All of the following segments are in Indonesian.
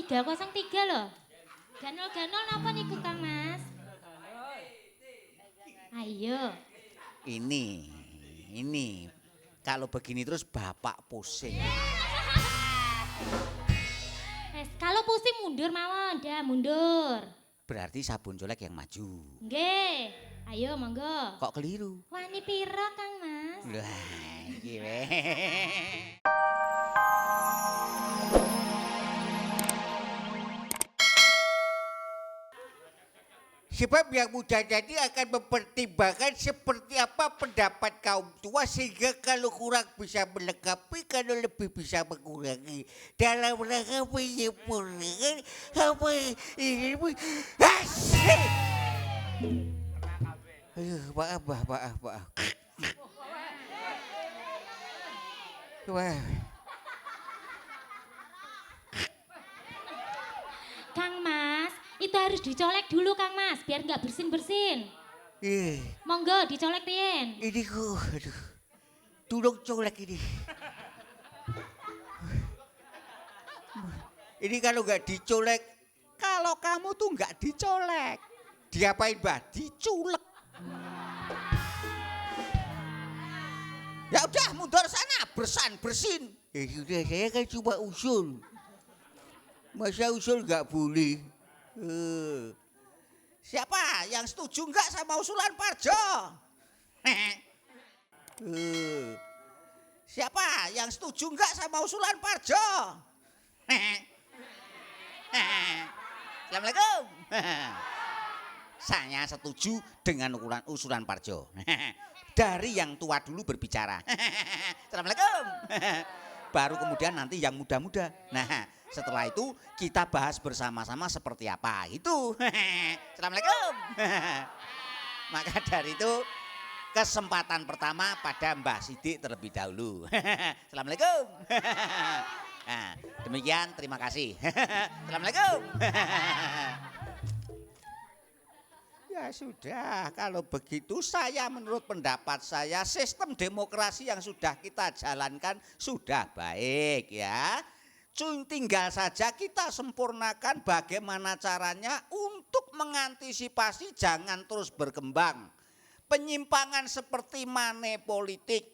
303 loh. Ganol-ganol napa niku Kang Mas? Ayo. Ini, ini. Kalau begini terus bapak pusing. Kalau pusing mundur mawon, dah mundur. Berarti sabun colek yang maju. Nggih. Ayo monggo. Kok keliru? Wani pira Kang Mas? Lah, iki weh. Sebab yang muda jadi akan mempertimbangkan seperti apa pendapat kaum tua sehingga kalau kurang bisa melengkapi, kalau lebih bisa mengurangi dalam rangka menyempurnakan apa ini. Asik! Aduh, maaf. Wah. Kang Mas, itu harus dicolek dulu Kang Mas, biar nggak bersin-bersin. Monggo dicolek Rien. Ini kok, aduh, tulung colek ini. Ini kalau nggak dicolek, kalau kamu tuh nggak dicolek, diapain Mbah? Diculek. Ya udah mundur sana, bersin. Ya sudah, saya kan cuma usul. Masa usul nggak boleh? Siapa yang setuju nggak sama usulan Parjo? Siapa yang setuju nggak sama usulan Parjo? Assalamualaikum. Saya setuju dengan usulan Parjo. Dari yang tua dulu berbicara. Assalamualaikum. Baru kemudian nanti yang muda-muda. Nah, setelah itu kita bahas bersama-sama seperti apa. Itu. Assalamualaikum. Maka dari itu kesempatan pertama pada Mbah Sidik terlebih dahulu. Assalamualaikum. Nah, demikian terima kasih. Assalamualaikum. Ya sudah, kalau begitu saya menurut pendapat saya sistem demokrasi yang sudah kita jalankan sudah baik ya. Tinggal saja kita sempurnakan bagaimana caranya untuk mengantisipasi jangan terus berkembang. Penyimpangan seperti money politik,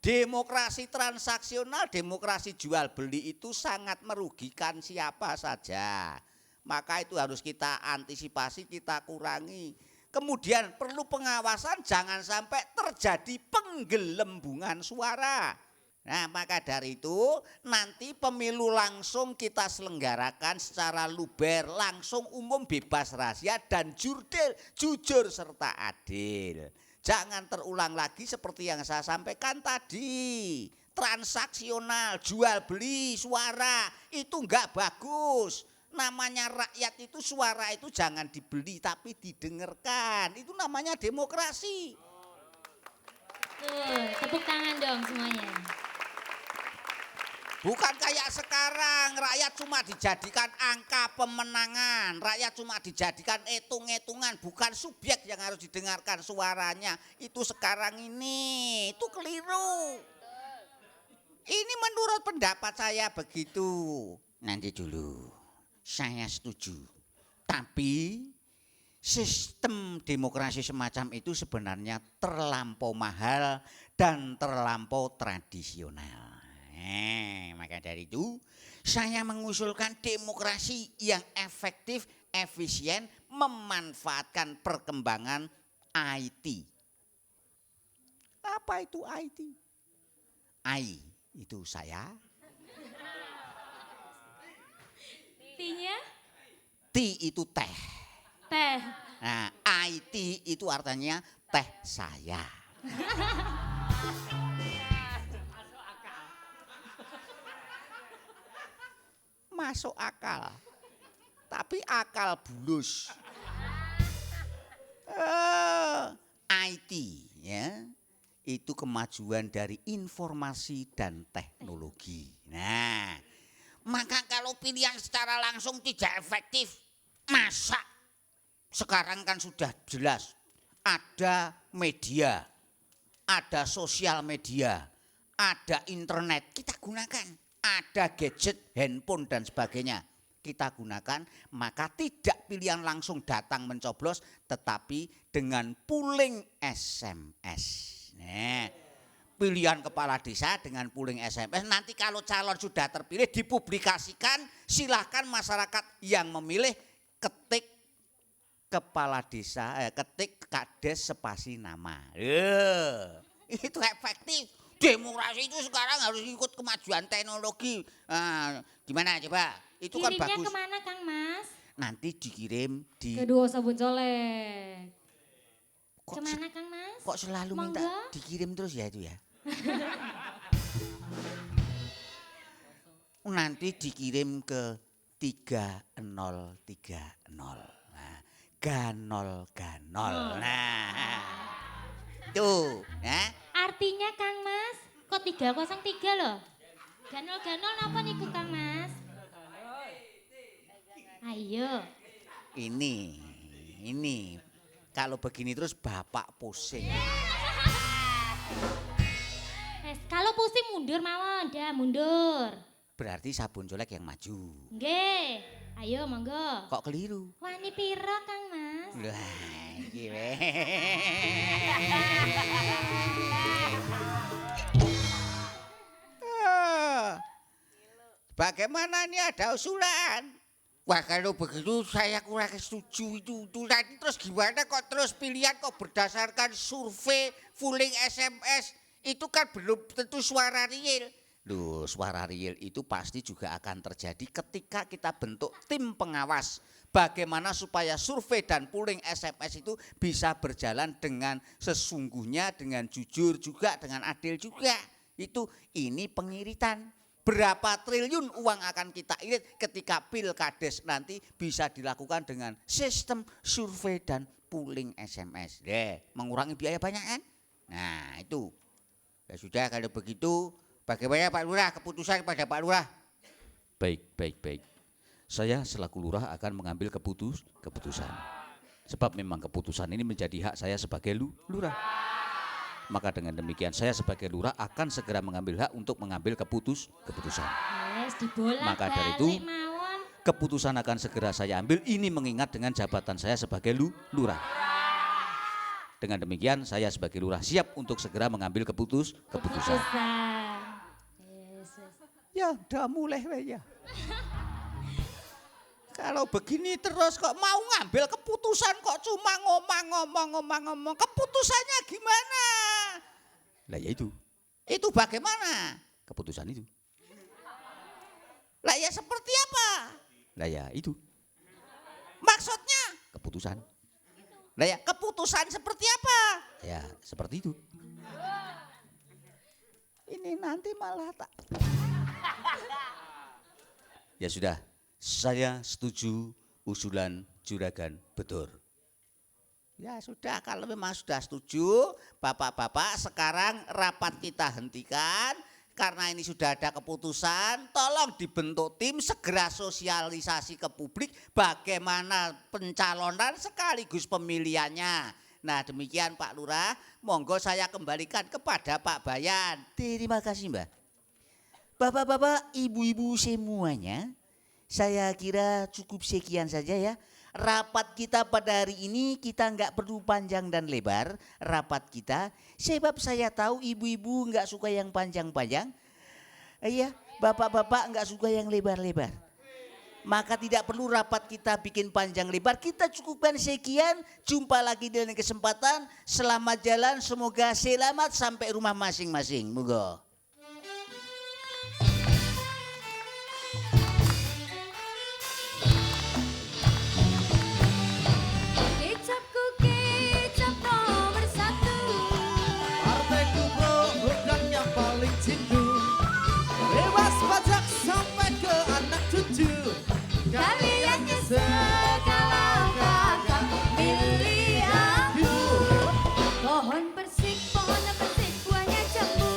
demokrasi transaksional, demokrasi jual beli itu sangat merugikan siapa saja. Maka itu harus kita antisipasi, kita kurangi. Kemudian perlu pengawasan jangan sampai terjadi penggelembungan suara. Nah, maka dari itu nanti pemilu langsung kita selenggarakan secara luber, langsung umum bebas rahasia dan jujur serta adil. Jangan terulang lagi seperti yang saya sampaikan tadi. Transaksional, jual beli suara itu enggak bagus. Namanya rakyat itu suara itu jangan dibeli tapi didengarkan. Itu namanya demokrasi. Tuh, tepuk tangan dong semuanya. Bukan kayak sekarang rakyat cuma dijadikan angka pemenangan. Rakyat cuma dijadikan hitung-hitungan. Bukan subjek yang harus didengarkan suaranya. Itu sekarang ini. Itu keliru. Ini menurut pendapat saya begitu. Nanti dulu. Saya setuju. Tapi sistem demokrasi semacam itu sebenarnya terlampau mahal dan terlampau tradisional. Maka dari itu saya mengusulkan demokrasi yang efektif, efisien, memanfaatkan perkembangan IT. Apa itu IT? I itu saya. T-nya? T itu teh. Teh. Nah, IT itu artinya teh saya. Masuk akal. Tapi akal bulus. IT ya. Itu kemajuan dari informasi dan teknologi. Nah, maka kalau pilihan secara langsung tidak efektif, masa? Sekarang kan sudah jelas ada media, ada sosial media, ada internet, kita gunakan, ada gadget, handphone dan sebagainya. kita gunakan, maka tidak pilihan langsung datang mencoblos, tetapi dengan pooling SMS. Nah, pilihan kepala desa dengan pooling SMS, nanti kalau calon sudah terpilih dipublikasikan, silahkan masyarakat yang memilih ketik kepala desa, ketik kades spasi nama. Itu efektif. Demokrasi itu sekarang harus ikut kemajuan teknologi. Gimana coba? Itu kan Kirimnya bagus. kemana Kang Mas? Nanti dikirim di. Kedua sabun colek. Kemana Kang Mas? Kok selalu Monggo. minta dikirim terus ya itu ya? Nanti dikirim ke 3030. Nah, ganol. Nah, tuh, ya. Artinya Kang Mas, kok 303 loh? Ganol-ganol napa niku Kang Mas? Ayo. Ini. Kalau begini terus bapak pusing. Kalau pusing mundur mawon, dah mundur. Berarti sabun colek yang maju. Nggih. Ayo monggo. Kok keliru? Wani pira Kang Mas? Lah, iki weh. Bagaimana ini ada usulan? Wah kalau begitu saya kurang setuju itu. Nanti terus gimana kok terus pilihan kok berdasarkan survei pooling SMS. Itu kan belum tentu suara real. Loh, suara real itu pasti juga akan terjadi ketika kita bentuk tim pengawas. Bagaimana supaya survei dan pooling SMS itu bisa berjalan dengan sesungguhnya, dengan jujur juga, dengan adil juga. Ini pengiritan. Berapa triliun uang akan kita irit ketika pilkades nanti bisa dilakukan dengan sistem survei dan pooling SMS. Mengurangi biaya banyak kan? Nah itu. Ya sudah kalau begitu bagaimana Pak Lurah, keputusan pada Pak Lurah? Baik. Saya selaku lurah akan mengambil keputusan. Sebab memang keputusan ini menjadi hak saya sebagai lurah. Maka dengan demikian saya sebagai lurah akan segera mengambil hak untuk mengambil keputusan. Yes, dibolak Maka dari itu mawon. keputusan akan segera saya ambil, ini mengingat dengan jabatan saya sebagai lurah. Dengan demikian saya sebagai lurah siap untuk segera mengambil keputusan. Yes. Ya udah mulai ya. Kalau begini terus kok mau ngambil keputusan kok cuma ngomong. Keputusannya gimana? Lah ya itu. Itu bagaimana? Keputusan itu. Lah ya seperti apa? Lah ya itu. Maksudnya? Keputusan. Lah ya keputusan seperti apa? Ya seperti itu. Ini nanti malah tak. Ya sudah, saya setuju usulan Juragan Bedur. Ya sudah, kalau memang sudah setuju, bapak-bapak sekarang rapat kita hentikan. Karena ini sudah ada keputusan, tolong dibentuk tim segera sosialisasi ke publik bagaimana pencalonan sekaligus pemilihannya. Nah demikian Pak Lurah, monggo saya kembalikan kepada Pak Bayan. Terima kasih Mbak. Bapak-bapak, ibu-ibu semuanya, saya kira cukup sekian saja ya. Rapat kita pada hari ini kita nggak perlu panjang dan lebar rapat kita. Sebab saya tahu ibu-ibu nggak suka yang panjang-panjang. Iya, bapak-bapak nggak suka yang lebar-lebar. Maka tidak perlu rapat kita bikin panjang lebar. Kita cukupkan sekian. Jumpa lagi di lain kesempatan. Selamat jalan, semoga selamat sampai rumah masing-masing. Moga. Kecap nomor 1. Partaiku Pro bukan yang paling jindu. Bebas pajak sampai ke anak cucu. Kalian nyesel kalau gagal pilih aku. Pohon persik buahnya jambu.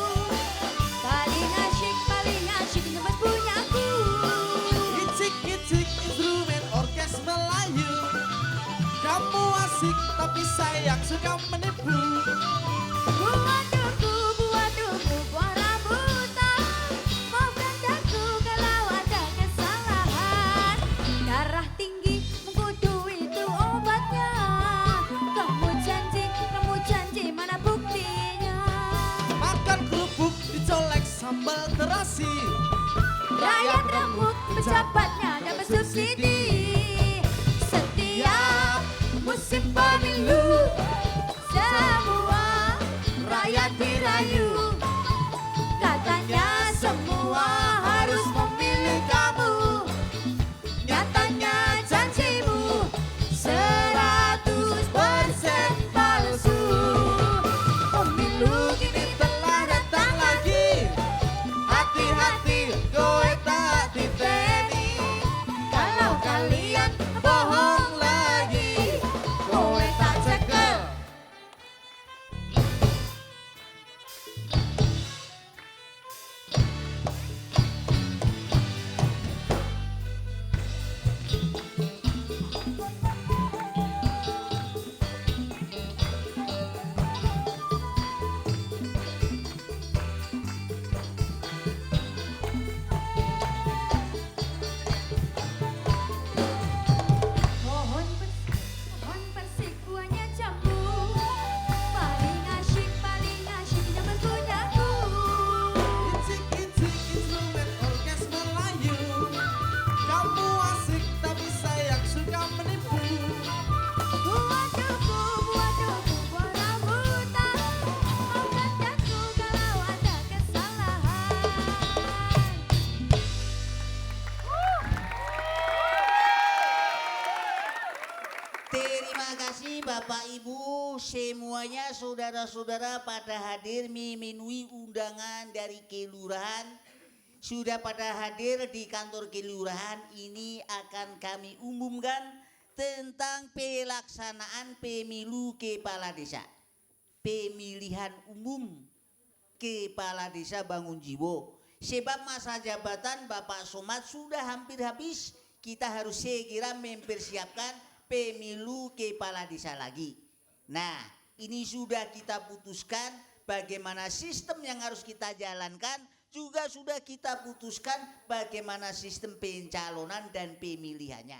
sambal terasi. Rakyat remuk, pejabatnya dapat subsidi. Setiap musim pemilu, semua rakyat dirayu. Katanya semua harus memilih kamu. Nyatanya janjimu 100% palsu. Pemilu kini telah datang lagi. Hati-hati kowe tak diteni. Kalau kalian bohong lagi, kowe tak cekel. Pohon persik buahnya jambu. Paling asyik zaman punyaku. Icik-icik instrumen orkes Melayu. Kamu asik tapi sayang suka menipu. Buah debu, buah rambutan. Angkat daku kalau ada kesalahan. Terima kasih Bapak Ibu semuanya, saudara-saudara pada hadir memenuhi undangan dari kelurahan. Sudah pada hadir di kantor kelurahan, ini akan kami umumkan tentang pelaksanaan pemilu kepala desa. Pemilihan umum kepala desa Bangunjiwo. Sebab masa jabatan Bapak Somad sudah hampir habis, kita harus segera mempersiapkan pemilu kepala desa lagi. Nah, ini sudah kita putuskan bagaimana sistem yang harus kita jalankan, juga sudah kita putuskan bagaimana sistem pencalonan dan pemilihannya.